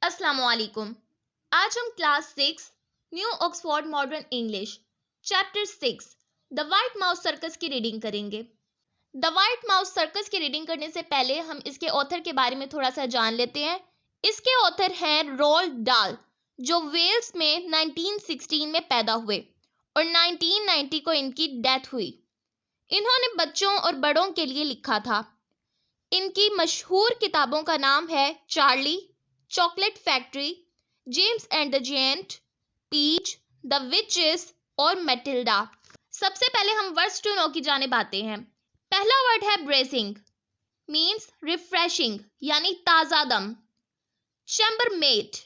अस्सलामुअलैकुम। आज हम class 6 new Oxford modern English chapter 6 the white mouse circus की रीडिंग करेंगे। द वाइट माउस सर्कस की रीडिंग करने से पहले हम इसके ऑथर के बारे में थोड़ा सा जान लेते हैं। इसके ऑथर हैं रोald दाhl, जो वेल्स में 1916 में पैदा हुए और 1990 को इनकी डेथ हुई। इन्होंने बच्चों और बड़ों के लिए लिखा था। इनकी मशहूर किताबों का नाम है Charlie, chocolate factory, James and the giant, peach, the witches और मैटिल्डा। सबसे पहले हम वर्ड्स टू नो की जानिब आते हैं। पहला वर्ड है ब्रेसिंग, मीन्स रिफ्रेशिंग यानी ताजा दम। Chambermate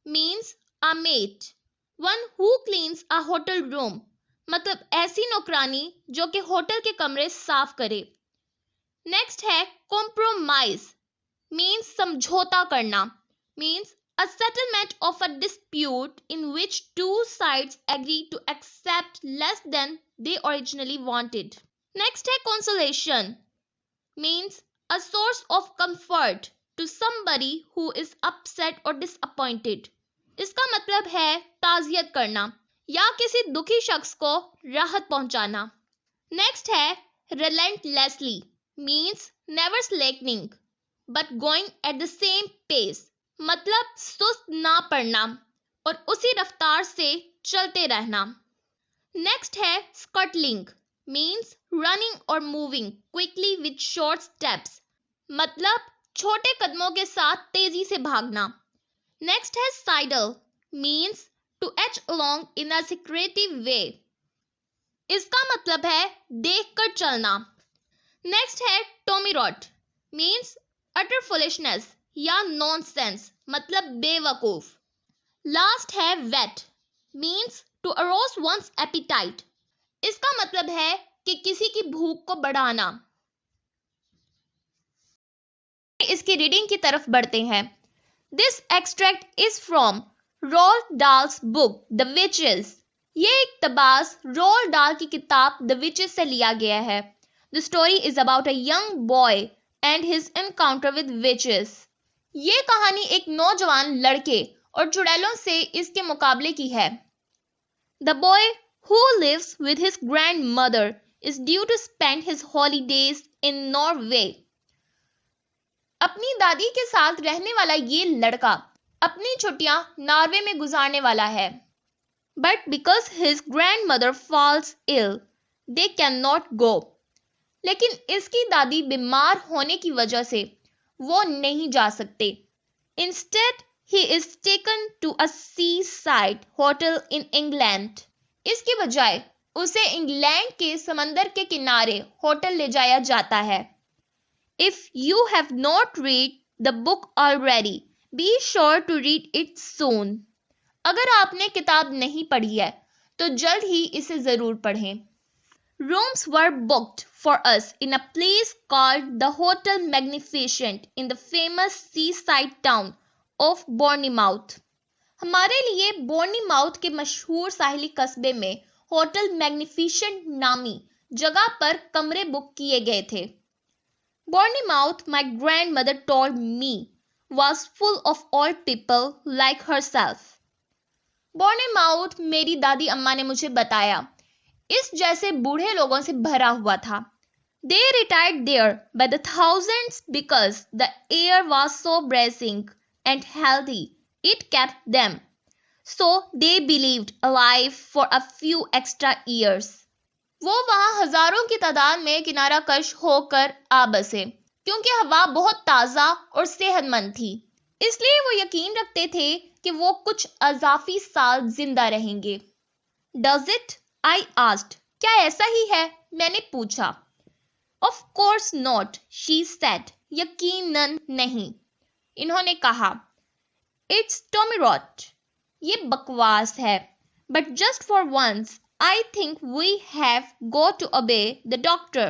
means a mate, one who cleans a hotel room, मतलब ऐसी नौकरानी जो कि होटल के कमरे साफ करे। नेक्स्ट है कॉम्प्रोमाइज, मीन्स समझौता करना, means a settlement of a dispute in which two sides agree to accept less than they originally wanted. Next है consolation, means a source of comfort to somebody who is upset or disappointed. इसका मतलब है ताज़ियत करना या किसी दुखी शख्स को राहत पहुंचाना। Next है relentlessly, means never slackening but going at the same pace, मतलब सुस्त ना पड़ना और उसी रफ्तार से चलते रहना। नेक्स्ट है स्कटलिंग, मीन्स रनिंग और moving quickly with short steps, मतलब छोटे कदमों के साथ तेजी से भागना। नेक्स्ट है sidle, means to edge along in a secretive way, इसका मतलब है देखकर चलना। नेक्स्ट है टोमीरॉट, मीन्स अटर फुलिशनेस या नॉनसेंस, मतलब बेवकूफ। लास्ट है whet, means to arouse one's appetite, इसका मतलब है कि किसी की भूख को बढ़ाना। इसकी रीडिंग की तरफ बढ़ते हैं। This extract is from Roald Dahl's book the witches. ये इक्तबास रोald दाhl की किताब द विचेस से लिया गया है। The story is about a young boy and his encounter with witches. ये कहानी एक नौजवान लड़के और चुड़ैलों से इसके मुकाबले की है। The boy who lives with his grandmother is due to spend his holidays in Norway. अपनी दादी के साथ रहने वाला ये लड़का अपनी छुट्टियां नॉर्वे में गुजारने वाला है। But because his grandmother falls ill they cannot नॉट गो। लेकिन इसकी दादी बीमार होने की वजह से वो नहीं जा सकते। Instead, he is taken to a seaside hotel in England. इसके बजाय उसे इंग्लैंड के समंदर के किनारे होटल ले जाया जाता है। If you have not read the book already, be sure to read it soon. अगर आपने किताब नहीं पढ़ी है तो जल्द ही इसे जरूर पढ़ें। Rooms were booked for us in a place called the Hotel Magnificent in the famous seaside town of Bournemouth. हमारे लिए बोर्नीमाउथ के मशहूर साहिली कस्बे में होटल मैग्निफिसेंट नामी जगह पर कमरे बुक किए गए थे। Bournemouth, my grandmother told me, was full of old people like herself. Bournemouth, मेरी दादी अम्मा ने मुझे बताया, इस जैसे बूढ़े लोगों से भरा हुआ था। They retired there by the thousands because the air was so bracing and healthy. It kept them, so they believed, alive for a few extra years. वो वहां हजारों की तादाद में किनारा कश होकर आ बसे क्योंकि हवा बहुत ताजा और सेहतमंद थी। इसलिए वो यकीन रखते थे कि वो कुछ अजाफी साल जिंदा रहेंगे। Does it? I asked. क्या ऐसा ही है? मैंने पूछा। Of course not, she said. यकीनन नहीं, इन्होंने कहा। It's tomirot. ये बकवास है। But just for once, I think we have got to obey the doctor.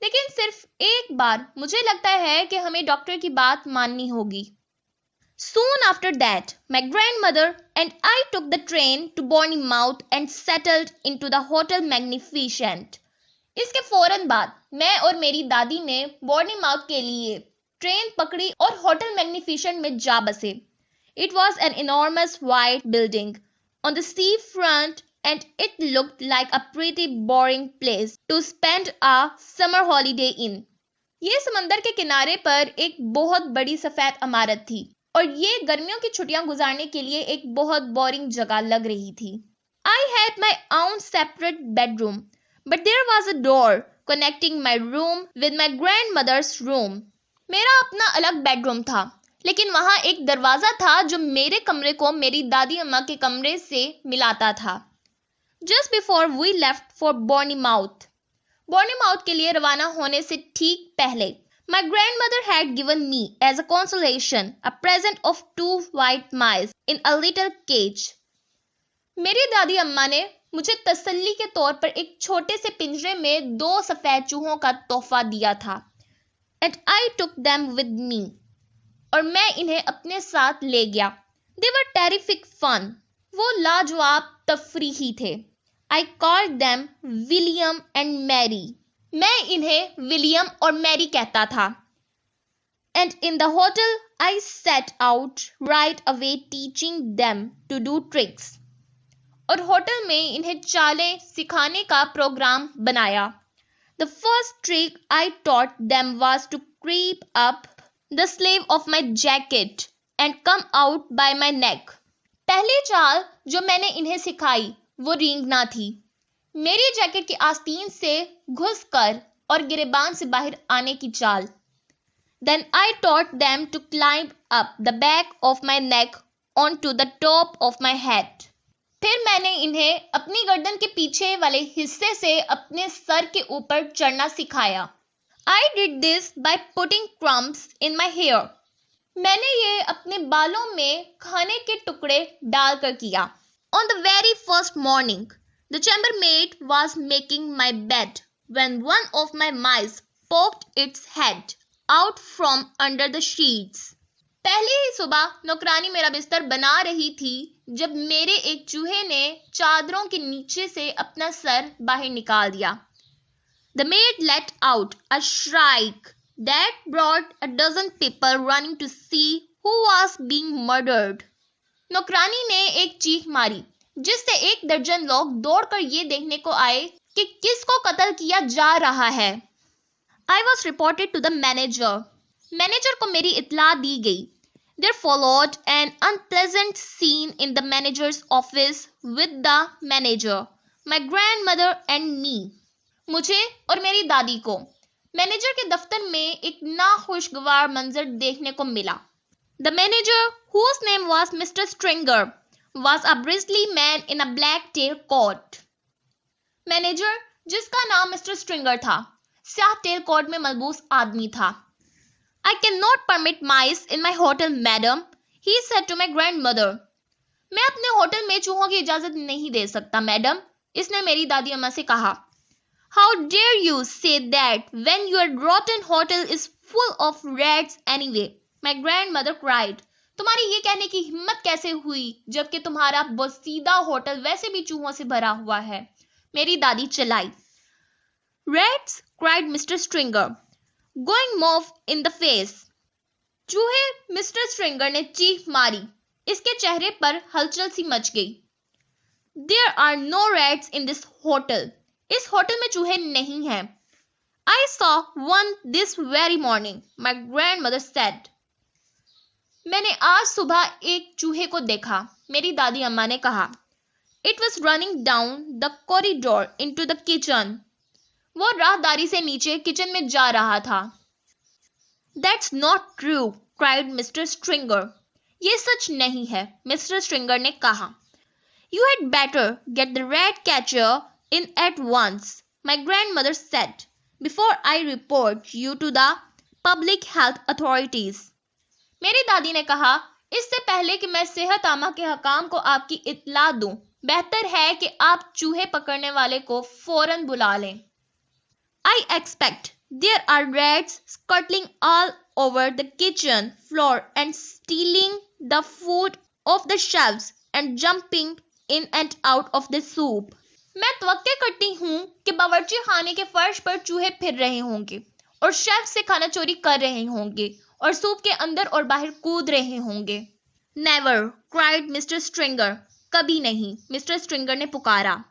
लेकिन सिर्फ एक बार मुझे लगता है कि हमें डॉक्टर की बात माननी होगी। Soon after that, my grandmother and I took the train to Bournemouth and settled into the Hotel Magnificent. इसके फौरन बाद मैं और मेरी दादी ने बोर्नीमाउथ के लिए ट्रेन पकड़ी और होटल मैग्निफिसेंट में जा बसे। It was an enormous white building on the sea front and it looked like a pretty boring place to spend a summer holiday in. ये समंदर के किनारे पर एक बहुत बड़ी सफेद इमारत थी और ये गर्मियों की छुट्टियां गुजारने के लिए एक बहुत बोरिंग जगह लग रही थी. I had my own separate bedroom, but there was a door connecting my room with my grandmother's room. मेरा अपना अलग बेडरूम था, लेकिन वहां एक दरवाजा था जो मेरे कमरे को मेरी दादी अम्मा के कमरे से मिलाता था. Just before we left for Bournemouth के लिए रवाना होने से ठीक पहले, my grandmother had given me as a consolation a present of 2 white mice in a little cage. मेरी दादी अम्मा ने मुझे तसल्ली के तौर पर एक छोटे से पिंजरे में 2 सफेद चूहों का तोहफा दिया था. And I took them with me. और मैं इन्हें अपने साथ ले गया. They were terrific fun. वो लाजवाब तफरीही थे. I called them William and Mary. मैं इन्हें विलियम और मैरी कहता था. And in the hotel I set out right away teaching them to do tricks. और होटल में इन्हें चालें सिखाने का प्रोग्राम बनाया. The first trick I taught them was to creep up the sleeve of my jacket and come out by my neck. पहली चाल जो मैंने इन्हें सिखाई वो रेंगना थी. मेरी जैकेट की आस्तीन से घुसकर और गिरेबान से बाहर आने की चाल. Then I taught them to climb up the back of my neck onto the top of my head. फिर मैंने इन्हें अपनी गर्दन के पीछे वाले हिस्से से अपने सर के ऊपर चढ़ना सिखाया. I did this by putting crumbs in my hair. मैंने ये अपने बालों में खाने के टुकड़े डालकर किया. On the very first morning, the chambermaid was making my bed when one of my mice poked its head out from under the sheets. पहली ही सुबह नौकरानी मेरा बिस्तर बना रही थी जब मेरे एक चूहे ने चादरों के नीचे से अपना सर बाहर निकाल दिया. The maid let out a shriek that brought a dozen people running to see who was being murdered. नौकरानी ने एक चीख मारी जिससे 1 दर्जन लोग दौड़कर ये देखने को आए कि किसको कत्ल किया जा रहा है. I was reported to the manager. Manager को मेरी इत्तला दी गई. There followed an unpleasant scene in the manager's office with the manager, my grandmother and me. मुझे और मेरी दादी को मैनेजर के दफ्तर में एक नाखुशगवार मंजर देखने को मिला. The manager, whose name was Mr. Stringer, was a bristly man in a black tail coat. Manager जिसका नाम मिस्टर स्ट्रिंगर था, स्याह टेल कोट में मलबूस आदमी था. I cannot permit mice in my hotel, madam, he said to my grandmother. मैं अपने hotel में चूहों की इजाजत नहीं दे सकता, मैडम, इसने मेरी दादी अम्मा से कहा. How dare you say that when your rotten hotel is full of rats anyway? My grandmother cried. तुम्हारी ये कहने की हिम्मत कैसे हुई जबकि तुम्हारा बोसीदा होटल वैसे भी चूहों से भरा हुआ है? मेरी दादी चिल्लाई. Rats, cried Mr. Stringer, going mauve in the face. चूहे, मिस्टर स्ट्रिंगर ने चीख मारी. इसके चेहरे पर हलचल सी मच गई. There are no rats in this hotel. इस होटल में चूहे नहीं हैं. I saw one this very morning, my grandmother said. मैंने आज सुबह एक चूहे को देखा, मेरी दादी अम्मा ने कहा. It was running down the corridor into the kitchen. वो राहदारी से नीचे किचन में जा रहा था. That's not true, cried Mr. Stringer. ये सच नहीं है, मिस्टर स्ट्रिंगर ने कहा. You had better get the rat catcher in at once, my grandmother said, before I report you to the public health authorities. मेरी दादी ने कहा, इससे पहले कि मैं सेहत आमा के हकाम को आपकी इत्तला दूं, बेहतर है कि आप चूहे पकड़ने वाले को फौरन बुला लें. I expect there are rats scuttling all over the kitchen floor and stealing the food off the shelves and jumping in and out of the soup. मैं तवक्के करती हूँ कि बावर्ची खाने के फर्श पर चूहे फिर रहे होंगे और शेल्फ से खाना चोरी कर रहे होंगे और सूप के अंदर और बाहर कूद रहे होंगे. Never, cried Mr. Stringer. कभी नहीं, Mr. Stringer ने पुकारा.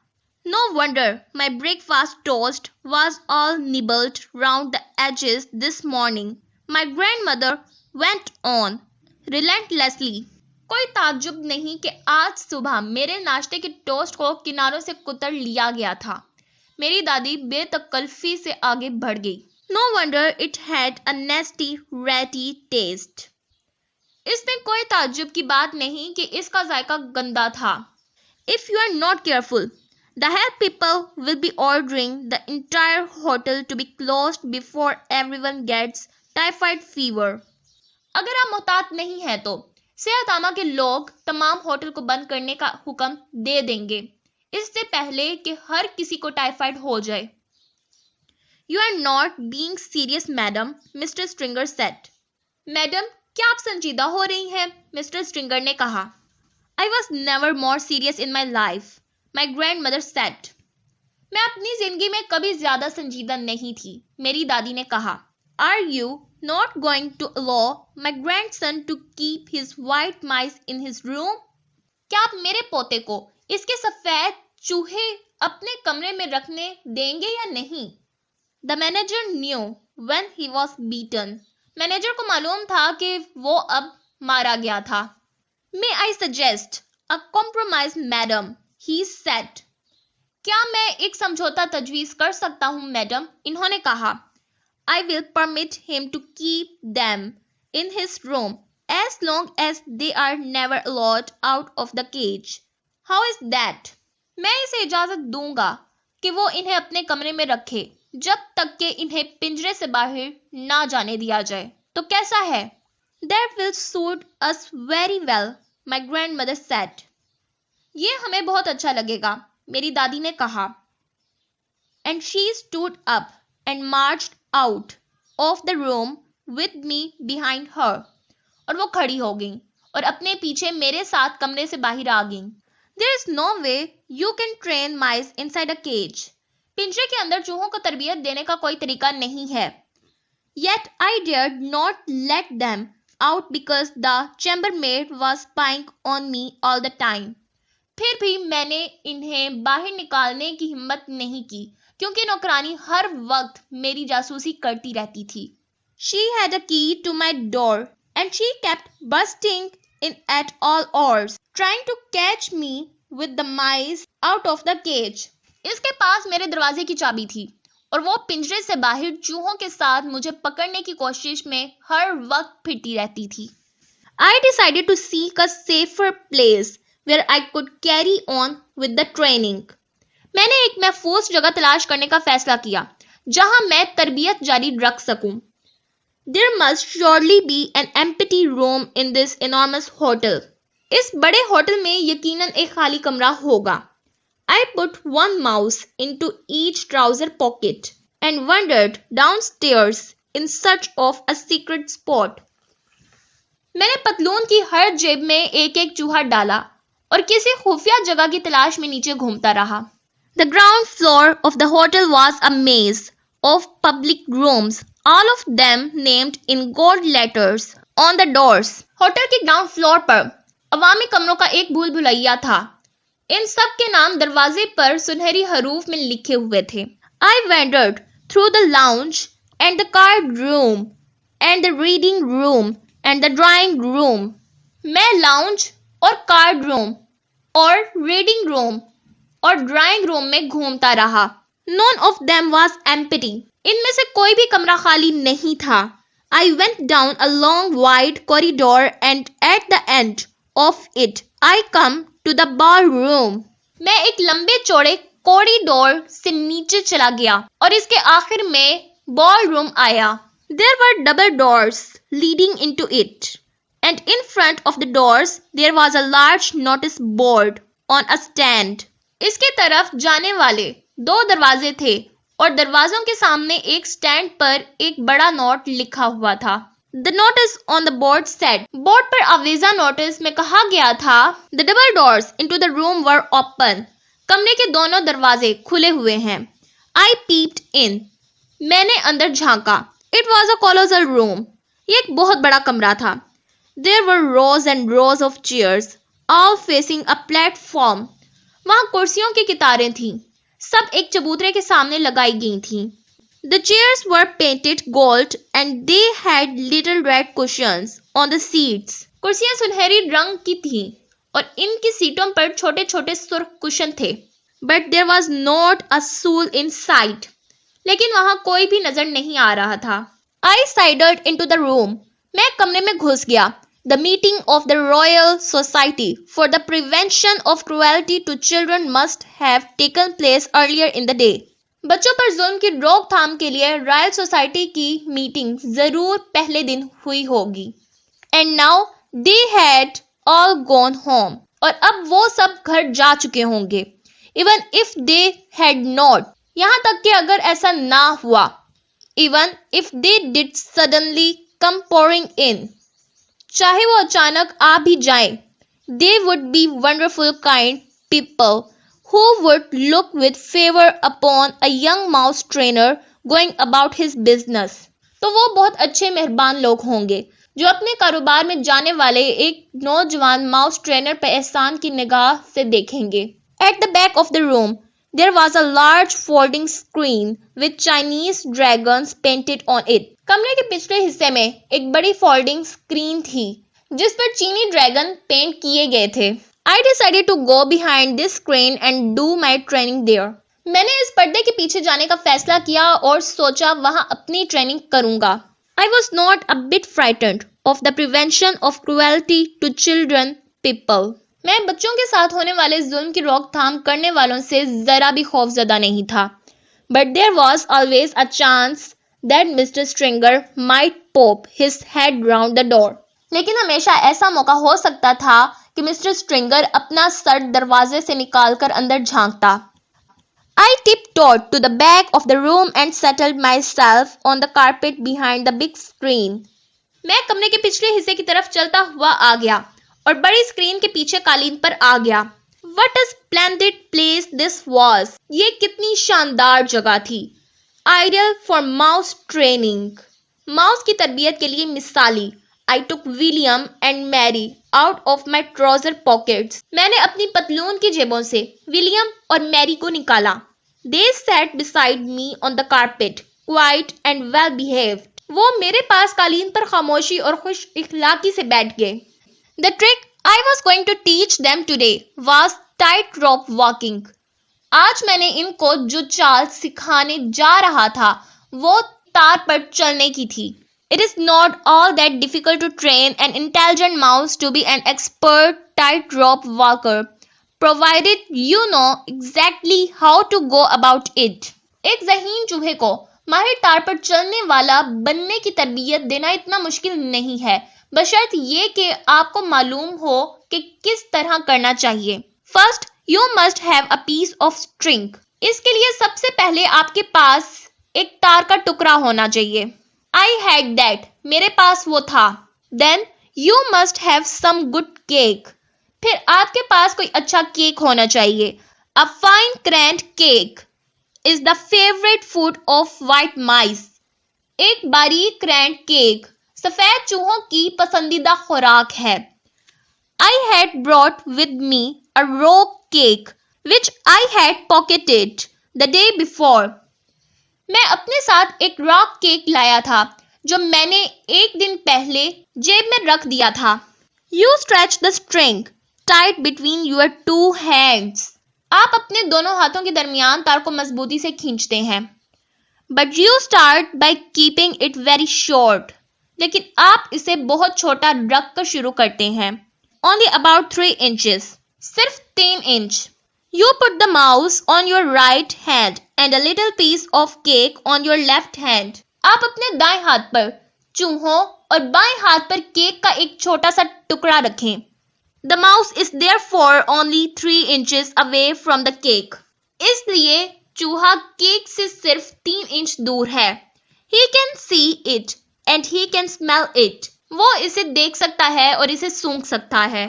No wonder my breakfast toast was all nibbled round the edges this morning, my grandmother went on relentlessly. कोई ताज्जुब नहीं कि आज सुबह मेरे नाश्ते के टोस्ट को किनारों से कुतर लिया गया था. मेरी दादी बेतकल्फी से आगे बढ़ गई. No wonder it had a nasty, ratty taste. इसमें कोई ताज्जुब की बात नहीं कि इसका जायका गंदा था. If you are not careful, the health people will be ordering the entire hotel to be closed before everyone gets typhoid fever. अगर आप मोहतात नहीं हैं तो सेहत-आमा के लोग तमाम होटल को बंद करने का हुक्म दे देंगे इससे पहले कि हर किसी को टाइफाइड हो जाए. You are not being serious, madam, Mr. Stringer said. Madam, क्या आप संजीदा हो रही हैं? मिस्टर स्ट्रिंगर ने कहा. I was never more serious in my life, my grandmother said. मैं अपनी जिंदगी में कभी ज्यादा संजीदा नहीं थी, मेरी दादी ने कहा. Are you not going to allow my grandson to keep his white mice in his room? क्या आप मेरे पोते को इसके सफेद चूहे अपने कमरे में रखने देंगे या नहीं? The manager knew when he was beaten. Manager को मालूम था कि वो अब मारा गया था. May I suggest a compromise, madam? He said. क्या मैं एक समझौता तजवीज कर सकता हूँ, मैडम? इन्होंने कहा. I will permit him to keep them in his room as long as they are never allowed out of the cage. How is that? मैं इसे इजाजत दूंगा कि वो इन्हें अपने कमरे में रखे जब तक कि इन्हें पिंजरे से बाहर ना जाने दिया जाए. तो कैसा है? That will suit us very well, my grandmother said. ये हमें बहुत अच्छा लगेगा, मेरी दादी ने कहा. And she stood up and marched out of the room with me behind her. और वो खड़ी हो गई और अपने पीछे मेरे साथ कमरे से बाहर आ गई. There is no way you can train mice inside a cage. पिंजरे के अंदर चूहों को तरबियत देने का कोई तरीका नहीं है. Yet I dared not let them out because the chambermaid was spying on me all the time. फिर भी मैंने इन्हें बाहर निकालने की हिम्मत नहीं की क्योंकि नौकरानी हर वक्त मेरी जासूसी करती रहती थी. She had a key to my door and she kept bursting in at all hours, trying to catch me with the mice out of the cage. इसके पास मेरे दरवाजे की चाबी थी और वो पिंजरे से बाहर चूहों के साथ मुझे पकड़ने की कोशिश में हर वक्त फिरती रहती थी. I decided to seek a safer place where I could carry on with the training. मैंने एक महफूज जगह तलाश करने का फैसला किया जहां मैं तरबियत जारी रख सकूं. There must surely be an empty room in this enormous hotel. इस बड़े होटल में यकीनन एक खाली कमरा होगा. I put one mouse into each trouser pocket and wandered downstairs in search of a secret spot. मैंने पतलून की हर जेब में एक-एक चूहा डाला और किसी खुफिया जगह की तलाश में नीचे घूमता रहा. The ground floor of the hotel was a maze of public rooms, all of them named in gold letters on the doors. Hotel के ग्राउंड फ्लोर पर अवामी कमरों का एक भूल भुलैया था. इन सब के नाम दरवाजे पर सुनहरी हरूफ में लिखे हुए थे. I wandered through the lounge and the card room and the reading room and the drawing room. मैं लाउंज और कार्ड रूम और रीडिंग रूम और ड्राइंग रूम में घूमता रहा. None of them was empty. इनमें से कोई भी कमरा खाली नहीं था. I went down a long wide corridor and at the end of it I come to the ballroom. मैं एक लंबे चौड़े कॉरिडोर से नीचे चला गया और इसके आखिर में ballroom आया. There were double doors leading into it, and in front of the doors there was a large notice board on a stand. इसके तरफ जाने वाले दो दरवाजे थे और दरवाजों के सामने एक स्टैंड पर एक बड़ा नोट लिखा हुआ था. The notice on the board said, board पर आवेजा नोटिस में कहा गया था, The double doors into the room were open. कमरे के दोनों दरवाजे खुले हुए हैं. I peeped in. मैंने अंदर झांका. It was a colossal room. ये एक बहुत बड़ा कमरा था. There were rows and rows of chairs, all facing a platform. वहां कुर्सियों की कितारें थीं, सब एक चबूतरे के सामने लगाई गई थीं. The chairs were painted gold and they had little red cushions on the seats. कुर्सियां सुनहरी रंग की थीं और इनकी सीटों पर छोटे-छोटे सुर्ख कुशन थे. But there was not a soul in sight. लेकिन वहां कोई भी नजर नहीं आ रहा था. I sidled into the room. मैं कमरे में घुस गया. The meeting of the Royal Society for the Prevention of Cruelty to Children must have taken place earlier in the day. बच्चों पर जुल्म की रोकथाम के लिए रॉयल सोसाइटी की मीटिंग जरूर पहले दिन हुई होगी. And now they had all gone home. और अब वो सब घर जा चुके होंगे. Even if they had not. यहाँ तक कि अगर ऐसा ना हुआ. Even if they did suddenly come pouring in. चाहे वो अचानक आ भी जाएं. They would be wonderful kind people who would look with favor upon a young mouse trainer going about his business. तो वो बहुत अच्छे मेहरबान लोग होंगे जो अपने कारोबार में जाने वाले एक नौजवान माउस ट्रेनर पर एहसान की निगाह से देखेंगे. At the back of the room, there was a large folding screen with Chinese dragons painted on it. कमरे के पिछले हिस्से में एक बड़ी फोल्डिंग स्क्रीन थी जिस पर चीनी ड्रैगन पेंट किए गए थे. I decided to go behind this screen and do my training there. मैंने इस पर्दे के पीछे जाने का फैसला किया और सोचा वहां अपनी ट्रेनिंग करूंगा. I was not a bit frightened of the prevention of cruelty to children people. मैं बच्चों के साथ होने वाले जुल्म की रोकथाम करने वालों से जरा भी खौफजदा नहीं था. But there was always a chance that Mr. Stringer might pop his head round the door. लेकिन हमेशा ऐसा मौका हो सकता था कि मिस्टर स्ट्रिंगर अपना सर दरवाजे से निकालकर अंदर झांकता. I tiptoed to the back of the room and settled myself on the carpet behind the big screen. मैं कमरे के पिछले हिस्से की तरफ चलता हुआ आ गया और बड़ी स्क्रीन के पीछे कालीन पर आ गया. What a splendid place this was! ये कितनी शानदार जगह थी. Ideal for mouse training. Mouse की तरबियत के लिए मिसाली. I took William and Mary out of my trouser pockets. मैंने अपनी पतलून की जेबों से विलियम और मैरी को निकाला. They sat beside me on the carpet, quiet and well behaved. वो मेरे पास कालीन पर खामोशी और खुश इखलाकी से बैठ गए. The trick I was going to teach them today was tightrope walking. आज मैंने इनको जो चाल सिखाने जा रहा था वो तार पर चलने की थी. It is not all that difficult to train an intelligent mouse to be an expert tightrope walker, provided you know exactly how to go about it. एक ज़हीन चूहे को माहिर तार पर चलने वाला बनने की तरबियत देना इतना मुश्किल नहीं है, बशर्त ये कि आपको मालूम हो कि किस तरह करना चाहिए. First, you must have a piece of string. इसके लिए सबसे पहले आपके पास एक तार का टुकड़ा होना चाहिए. I had that. मेरे पास वो था. Then you must have some good cake. फिर आपके पास कोई अच्छा केक होना चाहिए. A fine currant cake is the favorite food of white mice. एक बारीक क्रैंट केक सफेद चूहों की पसंदीदा खुराक है. I had brought with me a raw cake which I had pocketed the day before. मैं अपने साथ एक रॉक केक लाया था जो मैंने एक दिन पहले जेब में रख दिया था. You stretch the string tight between your two hands. आप अपने दोनों हाथों के दरमियान तार को मजबूती से खींचते हैं. But you start by keeping it very short. लेकिन आप इसे बहुत छोटा रख कर शुरू करते हैं. Only about 3 inches. सिर्फ 3 inch. You put the mouse on your right hand and a little piece of cake on your left hand. आप अपने दाएं हाथ पर चूहों और बाएं हाथ पर केक का एक छोटा सा टुकड़ा रखें. The mouse is therefore only 3 inches away from the cake. इसलिए चूहा केक से सिर्फ 3 इंच दूर है. He can see it and he can smell it. वो इसे देख सकता है और इसे सूंघ सकता है.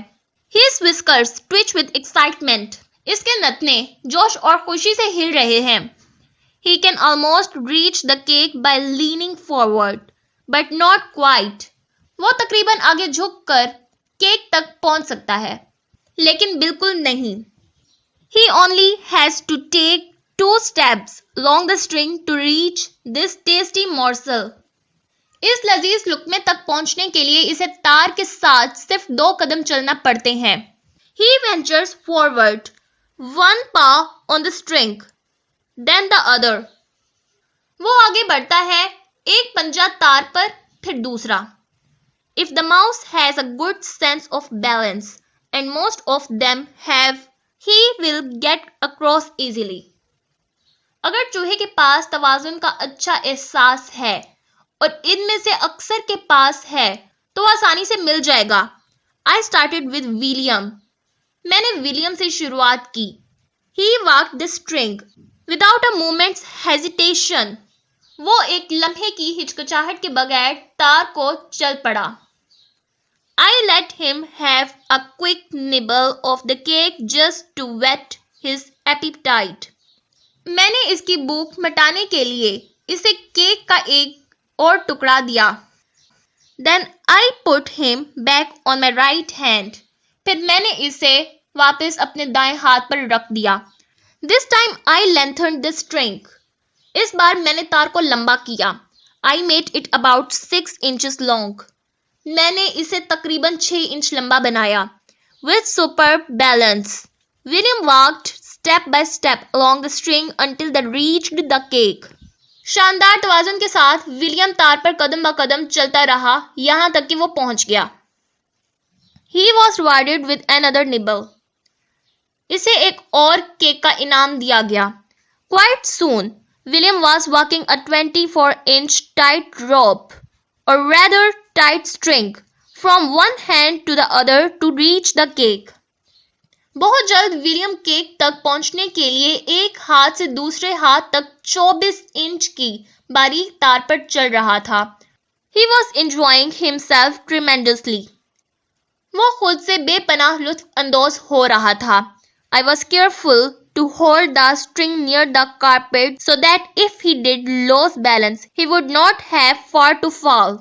His whiskers twitch with excitement. इसके नथने जोश और खुशी से हिल रहे हैं. He can almost reach the cake by leaning forward, but not quite. वो तकरीबन आगे झुककर केक तक पहुंच सकता है, लेकिन बिल्कुल नहीं। He only has to take 2 steps along the string to reach this tasty morsel. इस लजीज लुकमे तक पहुंचने के लिए इसे तार के साथ सिर्फ 2 कदम चलना पड़ते हैं। He ventures forward, one paw on the string, then the other. वो आगे बढ़ता है, एक पंजा तार पर, फिर दूसरा। If the mouse has a good sense of balance, and most of them have, he will get across easily. अगर चूहे के पास तवाज़ुन का अच्छा एहसास है और इनमें से अक्सर के पास है तो आसानी से मिल जाएगा। I started with William. मैंने विलियम से शुरुआत की। He walked the string without a moment's hesitation. वो एक लम्हे की हिचकिचाहट के बगैर तार को चल पड़ा। I let him have a quick nibble of the cake just to whet his appetite. मैंने इसकी भूख मिटाने के लिए इसे केक का एक और टुकड़ा दिया। Then I put him back on my right hand. फिर मैंने इसे वापस अपने दाएं हाथ पर रख दिया। This time I lengthened the string. इस बार मैंने तार को लंबा किया। I made it about 6 inches long. मैंने इसे तकरीबन 6 इंच लंबा बनाया। With superb balance, William walked step by step along the string until they reached the cake. शानदार तवाज़ुन के साथ विलियम तार पर कदम ब कदम चलता रहा यहां तक कि वो पहुंच गया। He was rewarded with another nibble. इसे एक और केक का इनाम दिया गया। Quite soon, William was walking a 24-inch tight rope, or rather tight string, from one hand to the other to reach the cake. बहुत जल्द विलियम केक तक पहुंचने के लिए एक हाथ से दूसरे हाथ तक 24 इंच की बारीक तार पर चल रहा था। He was enjoying himself tremendously. वो खुद से बेपनाह लुत्फ अंदोज हो रहा था। I was careful to hold the string near the carpet so that if he did lose balance, he would not have far to fall.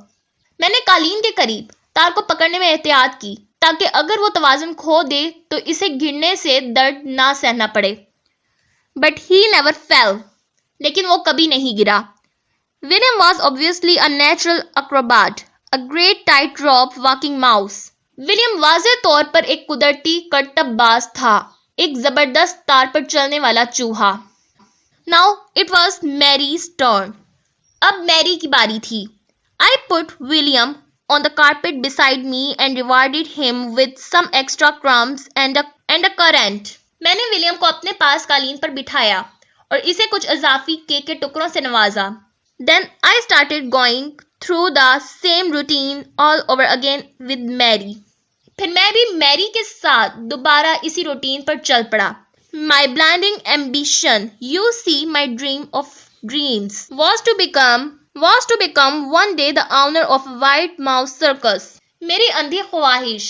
मैंने कालीन के करीब तार को पकड़ने में एहतियात की ताकि अगर वो तवाज़ुन खो दे तो इसे गिरने से दर्द ना सहना पड़े। But he never fell. लेकिन वो कभी नहीं गिरा। William was obviously a natural acrobat, a great tightrope walking mouse. William वाज़े तौर पर एक कुदरती करतबबाज था, एक जबरदस्त तार पर चलने वाला चूहा। Now it was Mary's turn. अब मैरी की बारी थी। I put William on the carpet beside me and rewarded him with some extra crumbs and a currant. मैंने विलियम को अपने पास कालीन पर बिठाया और इसे कुछ इजाफी केक के टुकड़ों से नवाजा। Then I started going through the same routine all over again with Mary. फिर मैं भी मैरी के साथ दोबारा इसी रूटीन पर चल पड़ा। My blinding ambition, you see my dream of dreams, was to become one day the owner of a white mouse circus. मेरी अंधी ख्वाहिश,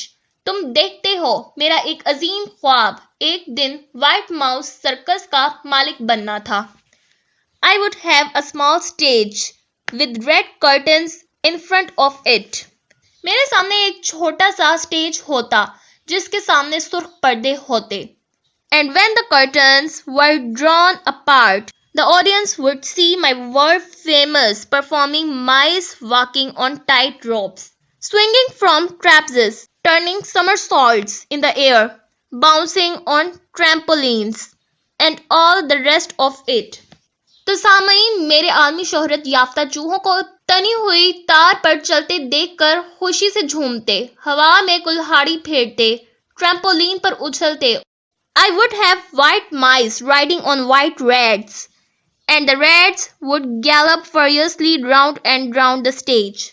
तुम देखते हो, मेरा एक अजीम ख्वाब एक दिन व्हाइट माउस सर्कस का मालिक बनना था। I would have a small stage with red curtains in front of it. मेरे सामने एक छोटा सा स्टेज होता जिसके सामने सुर्ख पर्दे होते। And when the curtains were drawn apart, the audience would see my world famous performing mice walking on tight ropes, swinging from trapezes, turning somersaults in the air, bouncing on trampolines, and all the rest of it. तो सामईन मेरे आलमी शोहरत याफ्ता चूहों को तनी हुई तार पर चलते देखकर खुशी से झूमते, हवा में कुल्हाड़ी फेरते, ट्रैम्पोलिन पर उछलते। I would have white mice riding on white rats, and the rats would gallop furiously round and round the stage.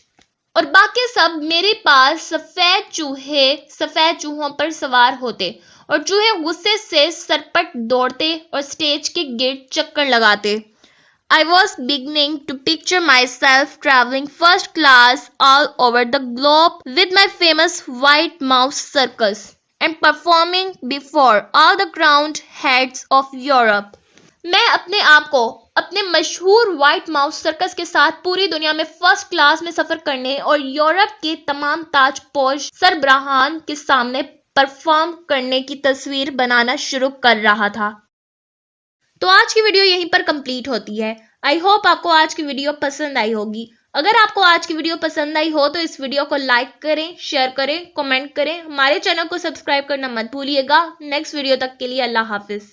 और बाकी सब मेरे पास सफेद चूहों पर सवार होते और चूहे गुस्से से सरपट दौड़ते और स्टेज के गिर्द चक्कर लगाते। I was beginning to picture myself traveling first class all over the globe with my famous white mouse circus and performing before all the crowned heads of Europe. मैं अपने आप को अपने मशहूर व्हाइट माउस सर्कस के साथ पूरी दुनिया में फर्स्ट क्लास में सफर करने और यूरोप के तमाम ताजपोश सरबराहान के सामने परफॉर्म करने की तस्वीर बनाना शुरू कर रहा था। तो आज की वीडियो यहीं पर कंप्लीट होती है। आई होप आपको आज की वीडियो पसंद आई होगी। अगर आपको आज की वीडियो पसंद आई हो तो इस वीडियो को लाइक करें, शेयर करें, कमेंट करें। हमारे चैनल को सब्सक्राइब करना मत भूलिएगा। नेक्स्ट वीडियो तक के लिए अल्लाह हाफिज।